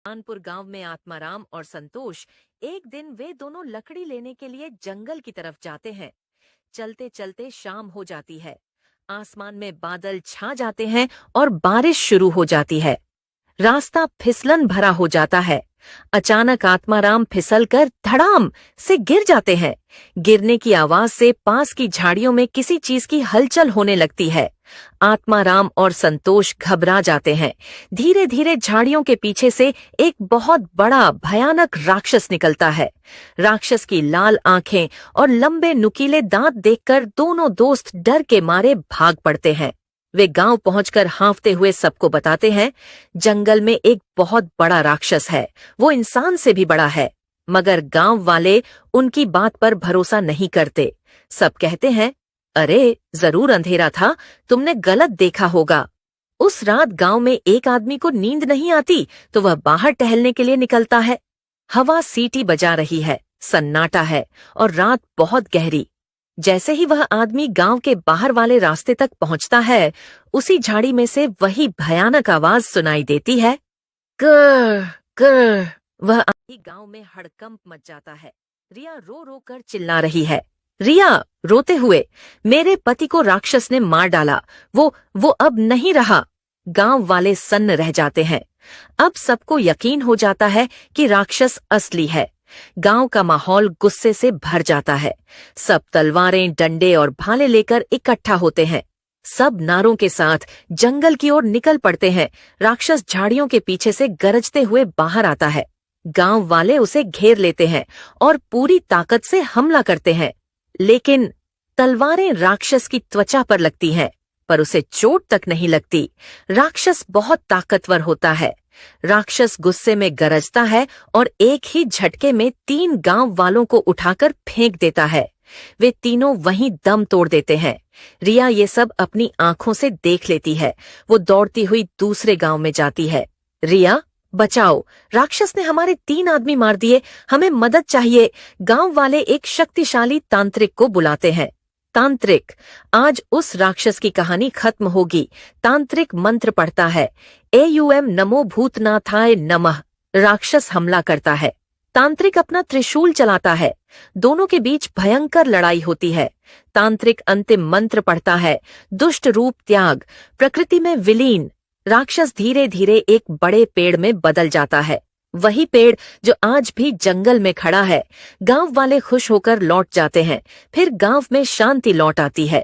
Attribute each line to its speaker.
Speaker 1: कानपुर गांव में आत्माराम और संतोष एक दिन वे दोनों लकड़ी लेने के लिए जंगल की तरफ जाते हैं। चलते चलते शाम हो जाती है। आसमान में बादल छा जाते हैं और बारिश शुरू हो जाती है। रास्ता फिसलन भरा हो जाता है। अचानक आत्माराम फिसलकर धड़ाम से गिर जाते हैं। गिरने की आवाज से पास की झाड़ियों में किसी चीज की हलचल होने लगती है। आत्माराम और संतोष घबरा जाते हैं। धीरे धीरे झाड़ियों के पीछे से एक बहुत बड़ा भयानक राक्षस निकलता है। राक्षस की लाल आंखें और लंबे नुकीले दांत देखकर दोनों दोस्त डर के मारे भाग पड़ते हैं। वे गांव पहुंचकर हांफते हुए सबको बताते हैं, जंगल में एक बहुत बड़ा राक्षस है। वो इंसान से भी बड़ा है। मगर गांव वाले उनकी बात पर भरोसा नहीं करते। सब कहते हैं, अरे जरूर अंधेरा था, तुमने गलत देखा होगा। उस रात गांव में एक आदमी को नींद नहीं आती तो वह बाहर टहलने के लिए निकलता है। हवा सीटी बजा रही है, सन्नाटा है और रात बहुत गहरी। जैसे ही वह आदमी गांव के बाहर वाले रास्ते तक पहुंचता है, उसी झाड़ी में से वही भयानक आवाज सुनाई देती है, कर कर। वह आदमी गांव में हड़कंप मच जाता है। रिया रो रो कर चिल्ला रही है। रिया रोते हुए, मेरे पति को राक्षस ने मार डाला, वो अब नहीं रहा। गांव वाले सन्न रह जाते हैं। अब सबको यकीन हो जाता है कि राक्षस असली है। गांव का माहौल गुस्से से भर जाता है। सब तलवारें, डंडे और भाले लेकर इकट्ठा होते हैं। सब नारों के साथ जंगल की ओर निकल पड़ते हैं। राक्षस झाड़ियों के पीछे से गरजते हुए बाहर आता है। गांव वाले उसे घेर लेते हैं और पूरी ताकत से हमला करते हैं। लेकिन तलवारें राक्षस की त्वचा पर लगती हैं, पर उसे चोट तक नहीं लगती। राक्षस बहुत ताकतवर होता है। राक्षस गुस्से में गरजता है और एक ही झटके में 3 गांव वालों को उठाकर फेंक देता है। वे तीनों वहीं दम तोड़ देते हैं। रिया ये सब अपनी आंखों से देख लेती है। वो दौड़ती हुई दूसरे गांव में जाती है। रिया, बचाओ, राक्षस ने हमारे 3 आदमी मार दिए, हमें मदद चाहिए। गांव वाले एक शक्तिशाली तांत्रिक को बुलाते हैं। तांत्रिक, आज उस राक्षस की कहानी खत्म होगी। तांत्रिक मंत्र पढ़ता है, एयुएम नमो भूतनाथाय नमः। राक्षस हमला करता है। तांत्रिक अपना त्रिशूल चलाता है। दोनों के बीच भयंकर लड़ाई होती है। तांत्रिक अंतिम मंत्र पढ़ता है, दुष्ट रूप त्याग, प्रकृति में विलीन। राक्षस धीरे धीरे एक बड़े पेड़ में बदल जाता है। वही पेड़ जो आज भी जंगल में खड़ा है। गांव वाले खुश होकर लौट जाते हैं। फिर गांव में शांति लौट आती है।